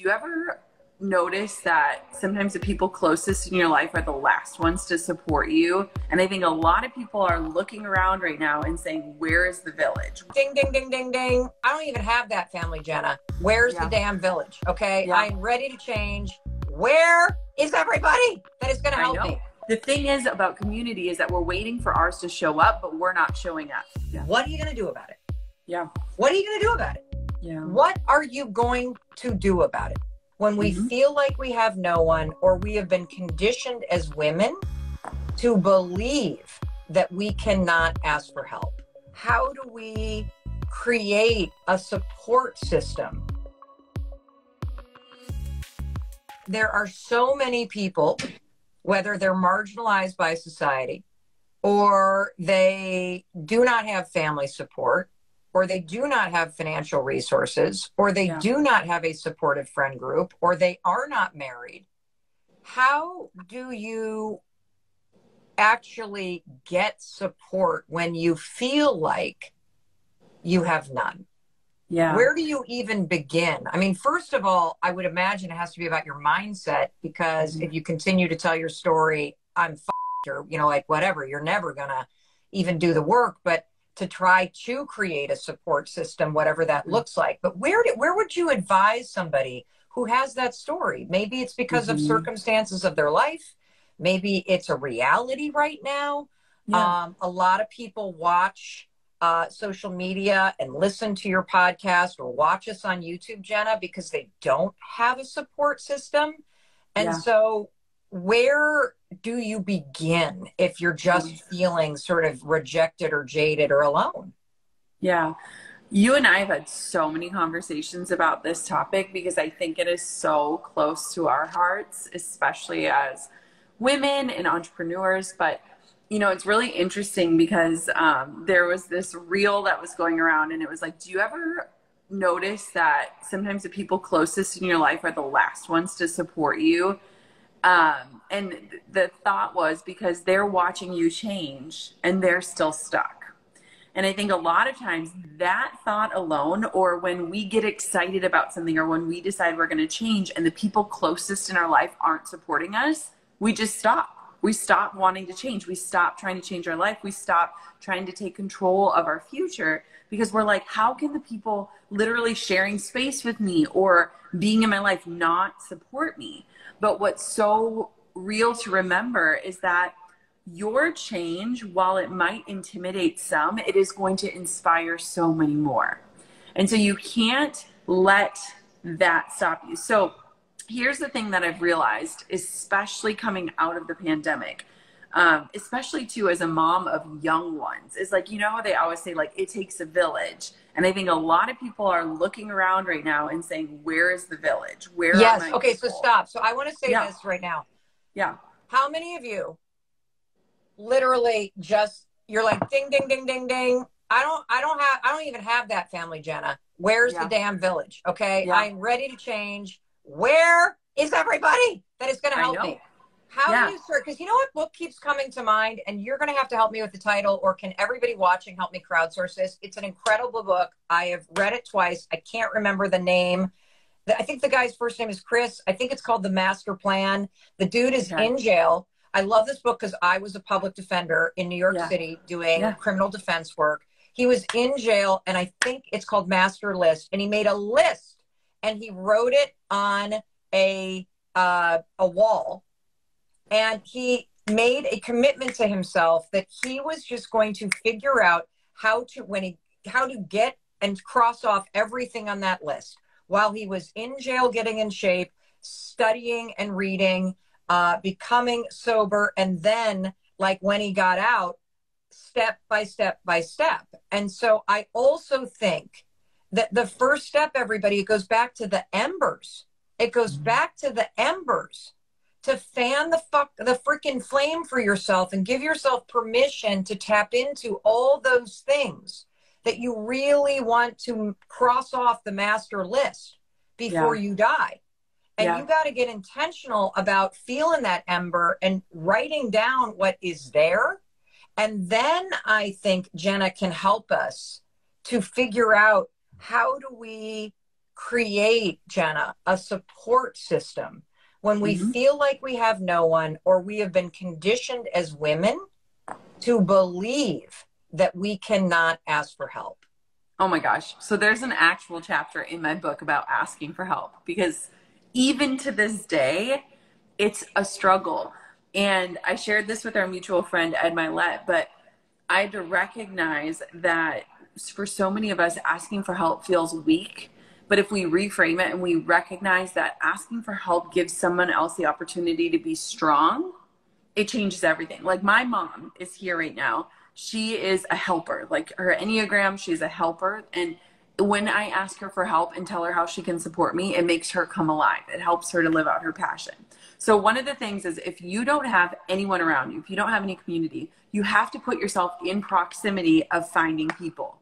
Do you ever notice that sometimes the people closest in your life are the last ones to support you? And I think a lot of people are looking around right now and saying, where is the village? Ding, ding, ding, ding, ding. I don't even have that family, Jenna. Where's the damn village? Okay. Yeah. I'm ready to change. Where is everybody that is going to help me? The thing is about community is that we're waiting for ours to show up, but we're not showing up. Yeah. What are you going to do about it? Yeah. What are you going to do about it? Yeah. What are you going to do about it? When we feel like we have no one, or we have been conditioned as women to believe that we cannot ask for help. How do we create a support system? There are so many people, whether they're marginalized by society, or they do not have family support, or they do not have financial resources, or they do not have a supportive friend group, or they are not married. How do you actually get support when you feel like you have none? Yeah. Where do you even begin? I mean, first of all, I would imagine it has to be about your mindset, because if you continue to tell your story, I'm f***ed, or, you know, like whatever, you're never gonna even do the work. But to try to create a support system, whatever that looks like. But where would you advise somebody who has that story? Maybe it's because of circumstances of their life. Maybe it's a reality right now. Yeah. A lot of people watch social media and listen to your podcast or watch us on YouTube, Jenna, because they don't have a support system. And so where do you begin if you're just feeling sort of rejected or jaded or alone? Yeah. You and I have had so many conversations about this topic because I think it is so close to our hearts, especially as women and entrepreneurs. But, you know, it's really interesting because there was this reel that was going around, and it was like, do you ever notice that sometimes the people closest in your life are the last ones to support you? And the thought was because they're watching you change and they're still stuck. And I think a lot of times that thought alone, or when we get excited about something, or when we decide we're going to change and the people closest in our life aren't supporting us, we just stop. We stop wanting to change. We stop trying to change our life. We stop trying to take control of our future, because we're like, how can the people literally sharing space with me or being in my life not support me? But what's so real to remember is that your change, while it might intimidate some, it is going to inspire so many more. And so you can't let that stop you. So here's the thing that I've realized, especially coming out of the pandemic, especially too as a mom of young ones, is like, you know, they always say like, it takes a village. And I think a lot of people are looking around right now and saying, where is the village? Where are my Okay, people? so stop. So I want to say this right now. Yeah. How many of you literally just, you're like, ding, ding, ding, ding, ding. I don't even have that family, Jenna. Where's the damn village? Okay. I'm ready to change. Where is everybody that is going to help me? How do you start? Because you know what book keeps coming to mind, and you're going to have to help me with the title, or can everybody watching help me crowdsource this? It's an incredible book. I have read it twice. I can't remember the name. I think the guy's first name is Chris. I think it's called The Master Plan. The dude is in jail. I love this book because I was a public defender in New York City doing criminal defense work. He was in jail, and I think it's called Master List. And he made a list, and he wrote it on a wall. And he made a commitment to himself that he was just going to figure out how to get and cross off everything on that list while he was in jail, getting in shape, studying and reading, becoming sober, and then, like, when he got out, step by step by step. And so I also think that the first step, everybody, it goes back to the embers. It goes back to the embers, to fan the freaking flame for yourself and give yourself permission to tap into all those things that you really want to cross off the master list before you die. And you got to get intentional about feeling that ember and writing down what is there. And then I think Jenna can help us to figure out, how do we create, Jenna, a support system when we feel like we have no one, or we have been conditioned as women to believe that we cannot ask for help. Oh my gosh. So there's an actual chapter in my book about asking for help, because even to this day, it's a struggle. And I shared this with our mutual friend, Ed Milet, but I had to recognize that for so many of us, asking for help feels weak. But if we reframe it and we recognize that asking for help gives someone else the opportunity to be strong, it changes everything. Like my mom is here right now. She is a helper. Like her Enneagram, she's a helper. And when I ask her for help and tell her how she can support me, it makes her come alive. It helps her to live out her passion. So one of the things is, if you don't have anyone around you, if you don't have any community, you have to put yourself in proximity of finding people.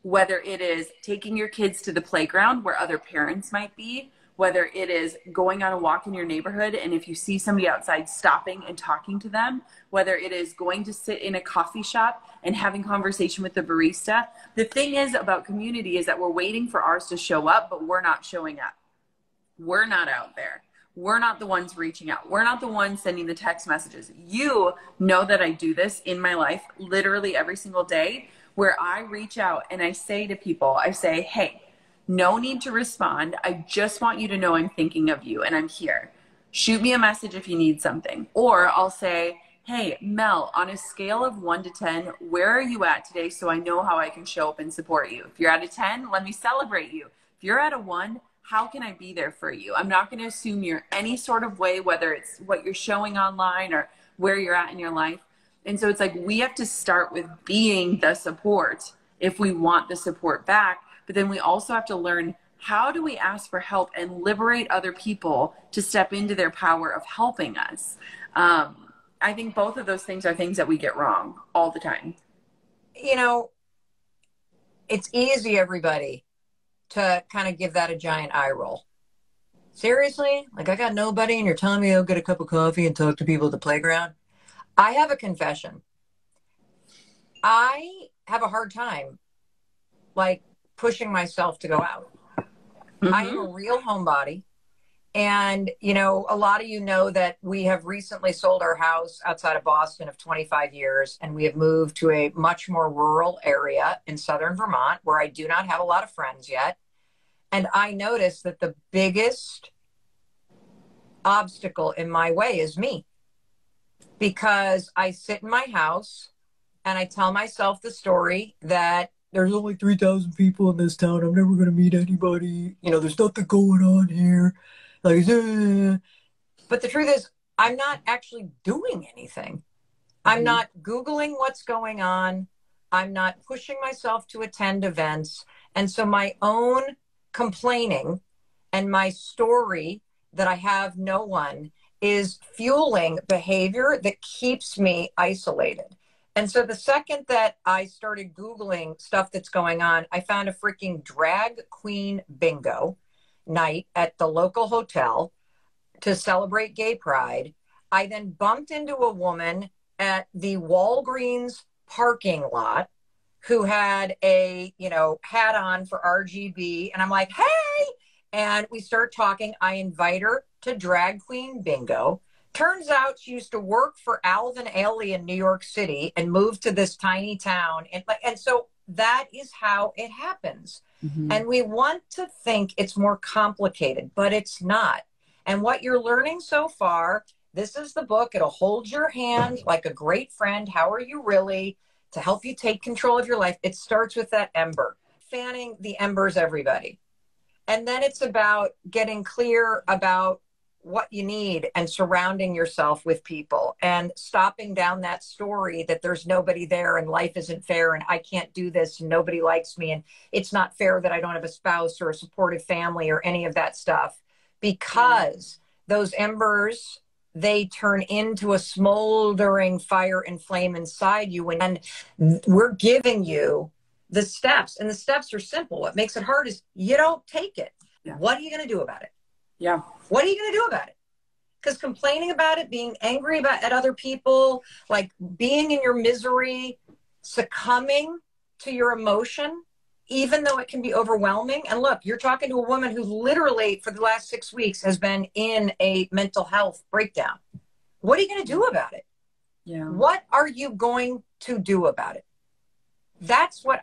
Whether it is taking your kids to the playground where other parents might be, whether it is going on a walk in your neighborhood, and if you see somebody outside, stopping and talking to them, whether it is going to sit in a coffee shop and having conversation with the barista. The thing is about community is that we're waiting for ours to show up, but we're not showing up. We're not out there. We're not the ones reaching out. We're not the ones sending the text messages. You know that I do this in my life literally every single day, where I reach out and I say to people, I say, hey, no need to respond. I just want you to know I'm thinking of you and I'm here. Shoot me a message if you need something. Or I'll say, hey, Mel, on a scale of 1 to 10, where are you at today, so I know how I can show up and support you? If you're at a 10, let me celebrate you. If you're at a 1, how can I be there for you? I'm not going to assume you're any sort of way, whether it's what you're showing online or where you're at in your life. And so it's like, we have to start with being the support if we want the support back. But then we also have to learn, how do we ask for help and liberate other people to step into their power of helping us? I think both of those things are things that we get wrong all the time. You know, it's easy, everybody, to kind of give that a giant eye roll. Seriously? Like, I got nobody and you're telling me I'll get a cup of coffee and talk to people at the playground? I have a confession. I have a hard time, like, pushing myself to go out. I am a real homebody. And, you know, a lot of you know that we have recently sold our house outside of Boston of 25 years, and we have moved to a much more rural area in southern Vermont, where I do not have a lot of friends yet. And I noticed that the biggest obstacle in my way is me, because I sit in my house and I tell myself the story that there's only 3,000 people in this town. I'm never going to meet anybody. You know, there's nothing going on here. Like, but the truth is, I'm not actually doing anything. I'm not Googling what's going on. I'm not pushing myself to attend events. And so my own complaining and my story that I have no one is fueling behavior that keeps me isolated. And so the second that I started Googling stuff that's going on, I found a freaking drag queen bingo night at the local hotel to celebrate gay pride. I then bumped into a woman at the Walgreens parking lot who had a, you know, hat on for RGB. And I'm like, hey, and we start talking. I invite her to drag queen bingo. Turns out she used to work for Alvin Ailey in New York City and moved to this tiny town. And so that is how it happens. And we want to think it's more complicated, but it's not. And what you're learning so far, this is the book. It'll hold your hand like a great friend. How are you really? To help you take control of your life. It starts with that ember. Fanning the embers, everybody. And then it's about getting clear about what you need and surrounding yourself with people and stopping down that story that there's nobody there and life isn't fair and I can't do this and nobody likes me and it's not fair that I don't have a spouse or a supportive family or any of that stuff, because those embers, they turn into a smoldering fire and flame inside you. And we're giving you the steps, and the steps are simple. What makes it hard is you don't take it. What are you going to do about it? What are you going to do about it? Because complaining about it, being angry at other people, like being in your misery, succumbing to your emotion even though it can be overwhelming. And look, you're talking to a woman who literally for the last 6 weeks has been in a mental health breakdown. What are you going to do about it? Yeah. What are you going to do about it? That's what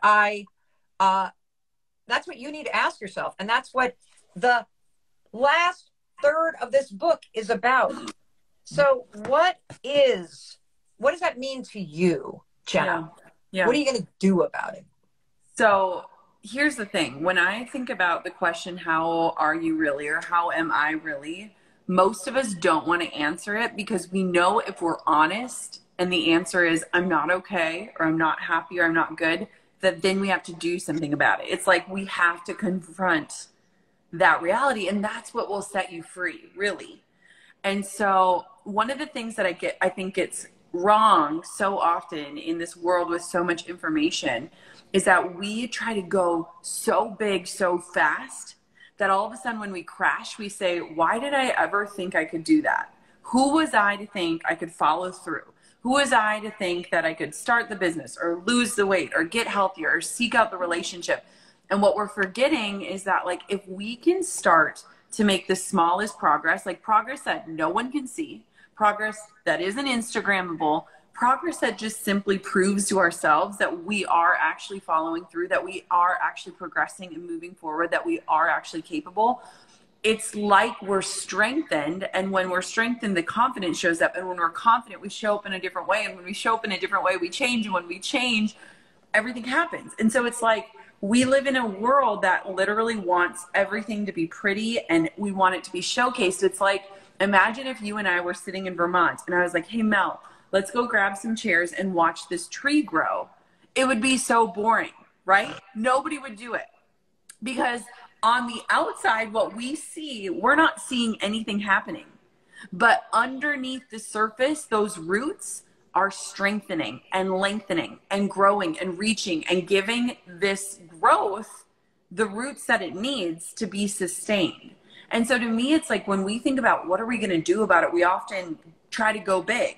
that's what you need to ask yourself. And that's what the last third of this book is about. So what does that mean to you, Jenna? Yeah. What are you going to do about it? So here's the thing. When I think about the question, how are you really, or how am I really? Most of us don't want to answer it because we know if we're honest and the answer is I'm not okay, or I'm not happy, or I'm not good, that then we have to do something about it. It's like we have to confront that reality, and that's what will set you free, really. And so one of the things that I think gets wrong so often in this world with so much information is that we try to go so big so fast that all of a sudden when we crash, we say, why did I ever think I could do that? Who was I to think I could follow through? Who was I to think that I could start the business or lose the weight or get healthier or seek out the relationship? And what we're forgetting is that, like, if we can start to make the smallest progress, like progress that no one can see, progress that isn't Instagrammable, progress that just simply proves to ourselves that we are actually following through, that we are actually progressing and moving forward, that we are actually capable. It's like we're strengthened. And when we're strengthened, the confidence shows up. And when we're confident, we show up in a different way. And when we show up in a different way, we change. And when we change, everything happens. And so it's like we live in a world that literally wants everything to be pretty and we want it to be showcased. It's like, imagine if you and I were sitting in Vermont and I was like, hey, Mel, let's go grab some chairs and watch this tree grow. It would be so boring, right? Nobody would do it because on the outside, what we see, we're not seeing anything happening. But underneath the surface, those roots are strengthening and lengthening and growing and reaching and giving this growth the roots that it needs to be sustained. And so to me, it's like when we think about what are we going to do about it, we often try to go big.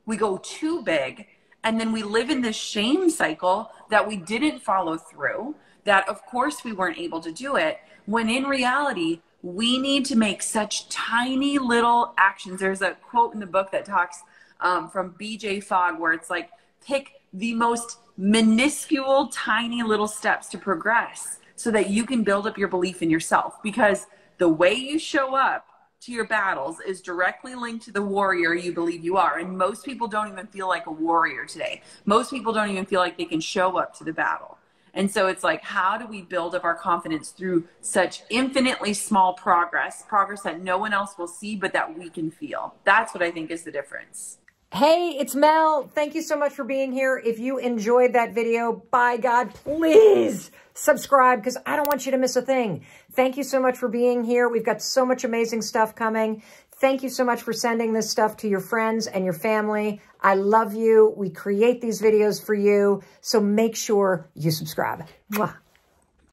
We go too big, and then we live in this shame cycle that we didn't follow through, that of course we weren't able to do it, when in reality, we need to make such tiny little actions. There's a quote in the book that talks from BJ Fogg where it's like, pick the most minuscule, tiny little steps to progress so that you can build up your belief in yourself. Because the way you show up to your battles is directly linked to the warrior you believe you are. And most people don't even feel like a warrior today. Most people don't even feel like they can show up to the battle. And so it's like, how do we build up our confidence through such infinitely small progress that no one else will see, but that we can feel? That's what I think is the difference. Hey, it's Mel. Thank you so much for being here. If you enjoyed that video, by God, please subscribe because I don't want you to miss a thing. Thank you so much for being here. We've got so much amazing stuff coming. Thank you so much for sending this stuff to your friends and your family. I love you. We create these videos for you. So make sure you subscribe. Mwah.